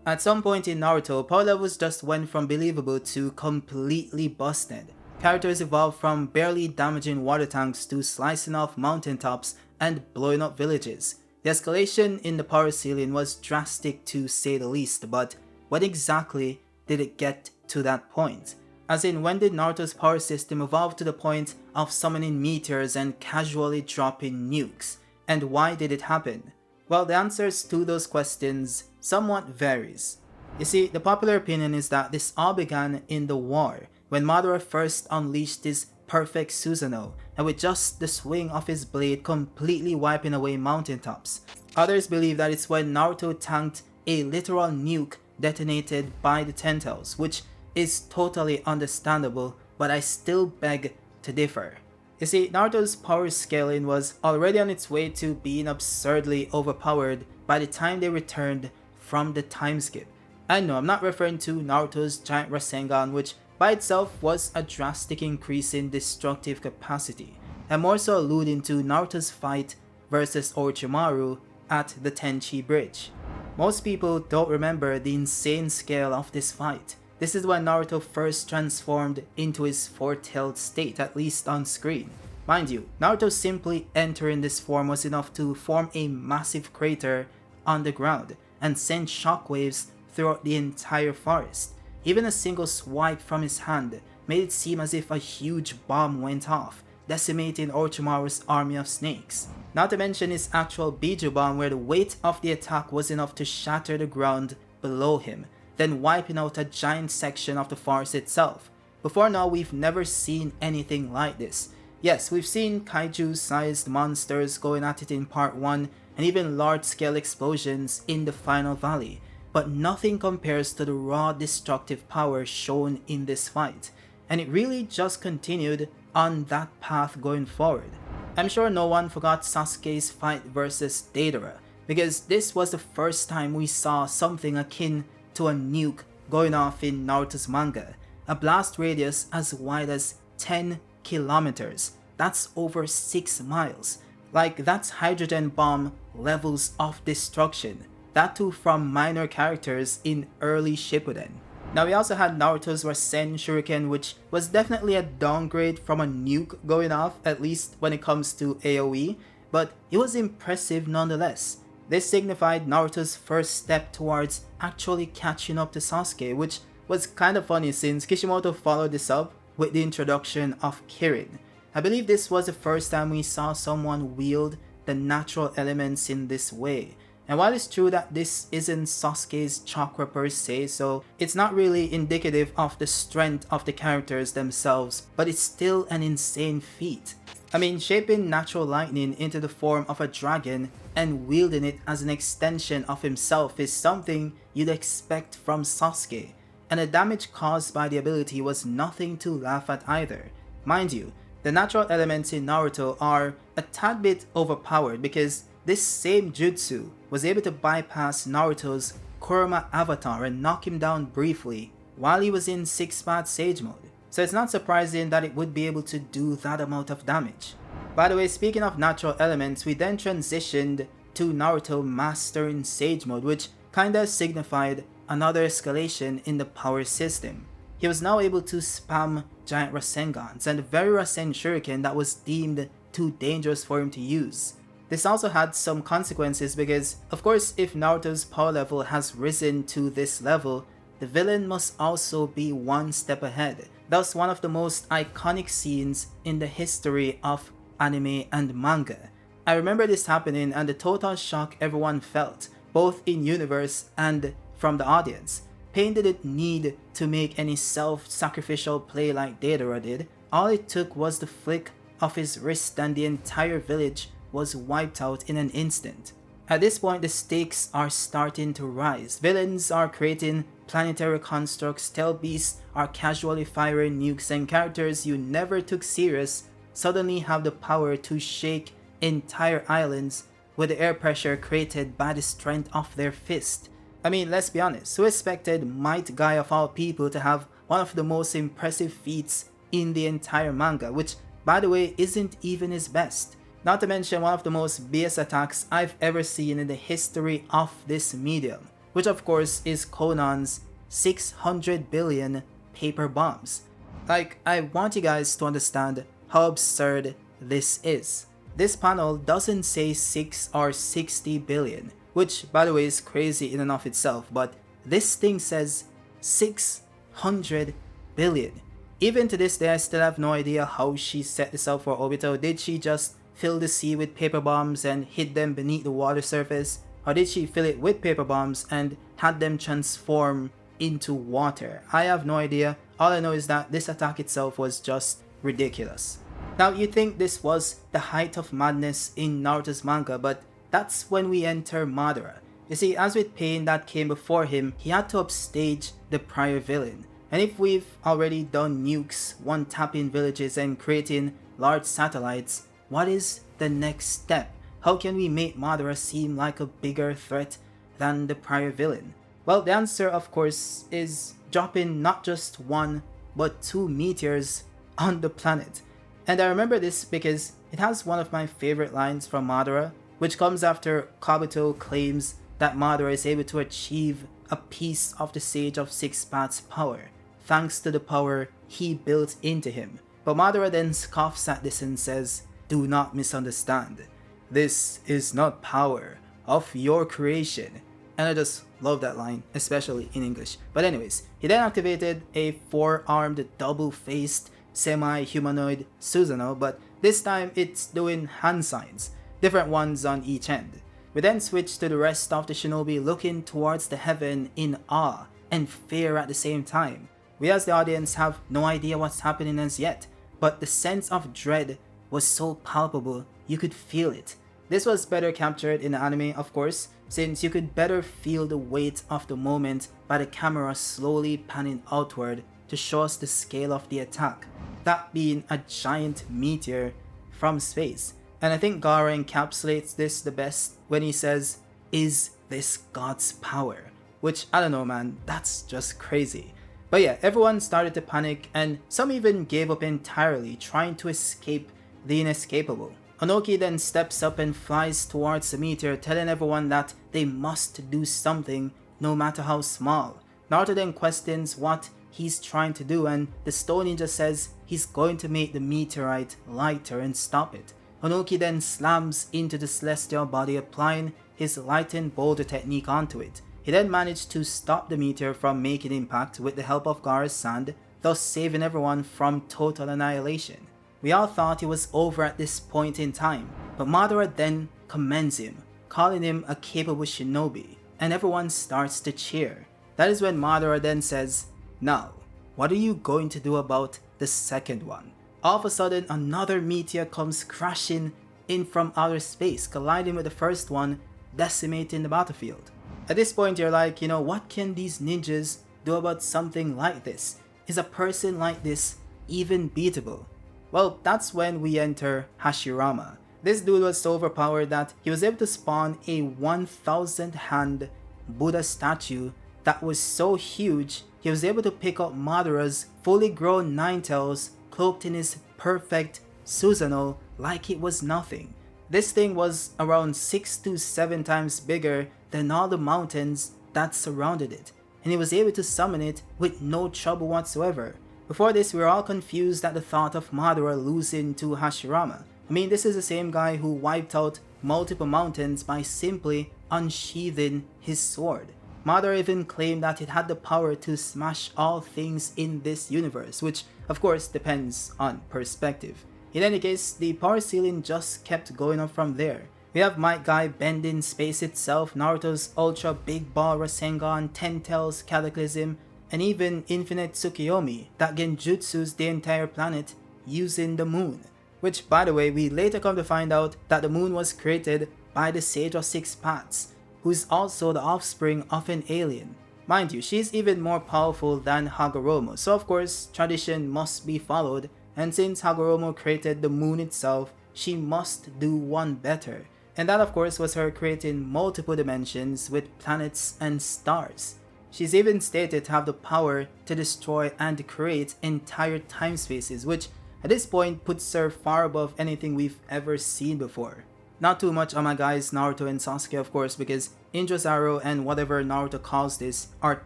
At some point in Naruto, power levels just went from believable to completely busted. Characters evolved from barely damaging water tanks to slicing off mountaintops and blowing up villages. The escalation in the power ceiling was drastic to say the least, but when exactly did it get to that point? As in, when did Naruto's power system evolve to the point of summoning meteors and casually dropping nukes? And why did it happen? Well, the answers to those questions somewhat varies. You see, the popular opinion is that this all began in the war, when Madara first unleashed his perfect Susanoo, and with just the swing of his blade completely wiping away mountaintops. Others believe that it's when Naruto tanked a literal nuke detonated by the Ten-Tails, which is totally understandable, but I still beg to differ. You see, Naruto's power scaling was already on its way to being absurdly overpowered by the time they returned from the time skip. And no, I'm not referring to Naruto's giant Rasengan, which by itself was a drastic increase in destructive capacity. I'm more so alluding to Naruto's fight versus Orochimaru at the Teni Bridge. Most people don't remember the insane scale of this fight. This is when Naruto first transformed into his four-tailed state, at least on screen. Mind you, Naruto simply entering this form was enough to form a massive crater on the ground and send shockwaves throughout the entire forest. Even a single swipe from his hand made it seem as if a huge bomb went off, decimating Orochimaru's army of snakes. Not to mention his actual Biju bomb, where the weight of the attack was enough to shatter the ground below him, then wiping out a giant section of the forest itself. Before now, we've never seen anything like this. Yes, we've seen kaiju-sized monsters going at it in part 1, and even large-scale explosions in the final valley, but nothing compares to the raw destructive power shown in this fight, and it really just continued on that path going forward. I'm sure no one forgot Sasuke's fight versus Deidara, because this was the first time we saw something akin to a nuke going off in Naruto's manga. A blast radius as wide as 10 kilometers. That's over 6 miles. Like, that's hydrogen bomb levels of destruction. That too from minor characters in early Shippuden. Now we also had Naruto's Rasen Shuriken, which was definitely a downgrade from a nuke going off, at least when it comes to AoE, but it was impressive nonetheless. This signified Naruto's first step towards actually catching up to Sasuke, which was kind of funny since Kishimoto followed this up with the introduction of Kirin. I believe this was the first time we saw someone wield the natural elements in this way. And while it's true that this isn't Sasuke's chakra per se, so it's not really indicative of the strength of the characters themselves, but it's still an insane feat. I mean, shaping natural lightning into the form of a dragon and wielding it as an extension of himself is something you'd expect from Sasuke, and the damage caused by the ability was nothing to laugh at either. Mind you, the natural elements in Naruto are a tad bit overpowered because this same jutsu was able to bypass Naruto's Kurama avatar and knock him down briefly while he was in 6-path Sage mode. So it's not surprising that it would be able to do that amount of damage. By the way, speaking of natural elements, we then transitioned to Naruto mastering Sage mode, which kinda signified another escalation in the power system. He was now able to spam giant Rasengans and the very Rasen Shuriken that was deemed too dangerous for him to use. This also had some consequences because, of course, if Naruto's power level has risen to this level, the villain must also be one step ahead. Thus, one of the most iconic scenes in the history of anime and manga. I remember this happening and the total shock everyone felt, both in universe and from the audience. Pain didn't need to make any self-sacrificial play like Deidara did. All it took was the flick of his wrist and the entire village was wiped out in an instant. At this point, the stakes are starting to rise. Villains are creating planetary constructs, tail beasts are casually firing nukes, and characters you never took serious suddenly have the power to shake entire islands with the air pressure created by the strength of their fist. I mean, let's be honest, who expected Might Guy of all people to have one of the most impressive feats in the entire manga, which, by the way, isn't even his best. Not to mention one of the most BS attacks I've ever seen in the history of this medium. which of course is Conan's 600 billion paper bombs. Like, I want you guys to understand how absurd this is. This panel doesn't say 6 or 60 billion, which by the way is crazy in and of itself, but this thing says 600 billion. Even to this day, I still have no idea how she set this up for Obito. Did she just fill the sea with paper bombs and hid them beneath the water surface? Or did she fill it with paper bombs and had them transform into water? I have no idea. All I know is that this attack itself was just ridiculous. Now, you think this was the height of madness in Naruto's manga, but that's when we enter Madara. You see, as with Pain that came before him, he had to upstage the prior villain. And if we've already done nukes, one-tapping villages and creating large satellites, what is the next step? How can we make Madara seem like a bigger threat than the prior villain? Well, the answer of course is dropping not just one, but 2 meteors on the planet. And I remember this because it has one of my favorite lines from Madara, which comes after Kabuto claims that Madara is able to achieve a piece of the Sage of Six Paths power, thanks to the power he built into him. But Madara then scoffs at this and says, "Do not misunderstand. This is not power of your creation." And I just love that line, especially in English. But anyways, he then activated a 4-armed, double-faced, semi-humanoid Susanoo, but this time it's doing hand signs, different ones on each end. We then switch to the rest of the shinobi looking towards the heaven in awe and fear at the same time. We as the audience have no idea what's happening as yet, but the sense of dread was so palpable you could feel it. This was better captured in the anime, of course, since you could better feel the weight of the moment by the camera slowly panning outward to show us the scale of the attack, that being a giant meteor from space. And I think Gaara encapsulates this the best when he says, "Is this God's power?" Which, I don't know man, that's just crazy. But yeah, everyone started to panic and some even gave up entirely, trying to escape the inescapable. Onoki then steps up and flies towards the meteor, telling everyone that they must do something no matter how small. Naruto then questions what he's trying to do and the Stone Ninja says he's going to make the meteorite lighter and stop it. Onoki then slams into the celestial body, applying his lighten boulder technique onto it. He then managed to stop the meteor from making impact with the help of Gaara's sand, thus saving everyone from total annihilation. We all thought it was over at this point in time, but Madara then commends him, calling him a capable shinobi, and everyone starts to cheer. That is when Madara then says, "Now, what are you going to do about the second one?" All of a sudden, another meteor comes crashing in from outer space, colliding with the first one, decimating the battlefield. At this point, you're like, what can these ninjas do about something like this? Is a person like this even beatable? Well, that's when we enter Hashirama. This dude was so overpowered that he was able to spawn a 1,000 hand Buddha statue that was so huge he was able to pick up Madara's fully grown Ninetales cloaked in his perfect Susanoo like it was nothing. This thing was around 6 to 7 times bigger than all the mountains that surrounded it, and he was able to summon it with no trouble whatsoever. Before this, we were all confused at the thought of Madara losing to Hashirama. I mean, this is the same guy who wiped out multiple mountains by simply unsheathing his sword. Madara even claimed that it had the power to smash all things in this universe, which of course depends on perspective. In any case, the power ceiling just kept going up from there. We have Might Guy bending space itself, Naruto's Ultra Big Ball Rasengan, Ten Tails Cataclysm, and even Infinite Tsukiyomi that genjutsus the entire planet using the moon. Which, by the way, we later come to find out that the moon was created by the Sage of Six Paths, who is also the offspring of an alien. Mind you, she's even more powerful than Hagoromo, so of course tradition must be followed, and since Hagoromo created the moon itself, she must do one better. And that of course was her creating multiple dimensions with planets and stars. She's even stated to have the power to destroy and create entire time spaces, which at this point puts her far above anything we've ever seen before. Not too much on my guys Naruto and Sasuke of course, because Indra's Arrow and whatever Naruto calls this are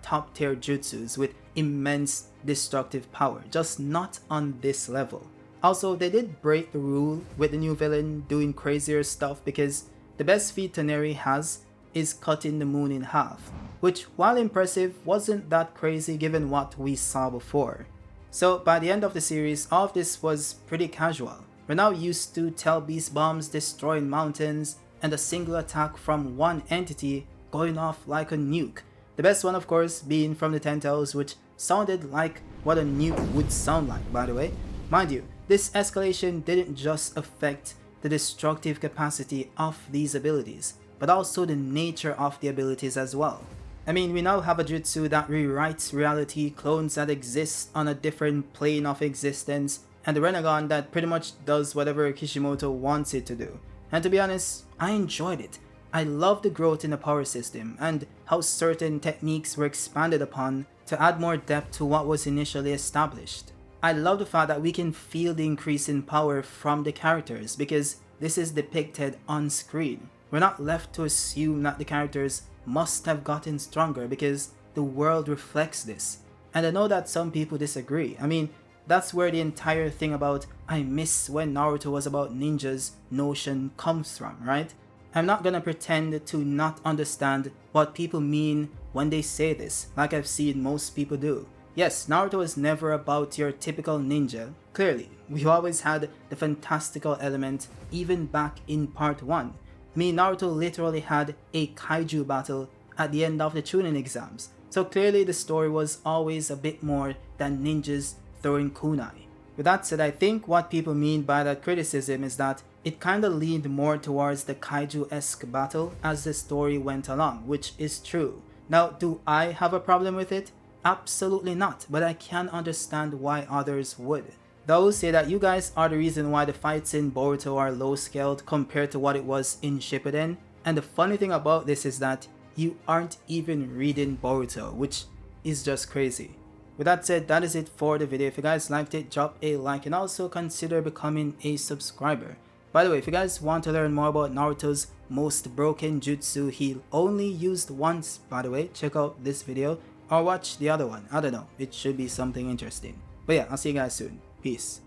top tier jutsus with immense destructive power, just not on this level. Also, they did break the rule with the new villain doing crazier stuff, because the best feat Toneri has is cutting the moon in half, which while impressive wasn't that crazy given what we saw before. So by the end of the series, all of this was pretty casual. We're now used to Tail Beast bombs destroying mountains and a single attack from one entity going off like a nuke. The best one of course being from the Ten Tails, which sounded like what a nuke would sound like, by the way. Mind you, this escalation didn't just affect the destructive capacity of these abilities, but also the nature of the abilities as well. I mean, we now have a jutsu that rewrites reality, clones that exist on a different plane of existence, and the Renegon that pretty much does whatever Kishimoto wants it to do. And to be honest, I enjoyed it. I love the growth in the power system and how certain techniques were expanded upon to add more depth to what was initially established. I love the fact that we can feel the increase in power from the characters, because this is depicted on screen. We're not left to assume that the characters must have gotten stronger, because the world reflects this. And I know that some people disagree. I mean, that's where the entire thing about "I miss when Naruto was about ninjas" notion comes from, right? I'm not gonna pretend to not understand what people mean when they say this, like I've seen most people do. Yes, Naruto is never about your typical ninja. Clearly, we always had the fantastical element even back in part 1. I mean, Naruto literally had a kaiju battle at the end of the Chunin exams, so clearly the story was always a bit more than ninjas throwing kunai. With that said, I think what people mean by that criticism is that it kinda leaned more towards the kaiju-esque battle as the story went along, which is true. Now, do I have a problem with it? Absolutely not, but I can understand why others would. Those say that you guys are the reason why the fights in Boruto are low-scaled compared to what it was in Shippuden, and the funny thing about this is that you aren't even reading Boruto, which is just crazy. With that said, that is it for the video. If you guys liked it, drop a like and also consider becoming a subscriber. By the way, if you guys want to learn more about Naruto's most broken jutsu he only used once, by the way, check out this video or watch the other one. I don't know, it should be something interesting. But yeah, I'll see you guys soon. Peace.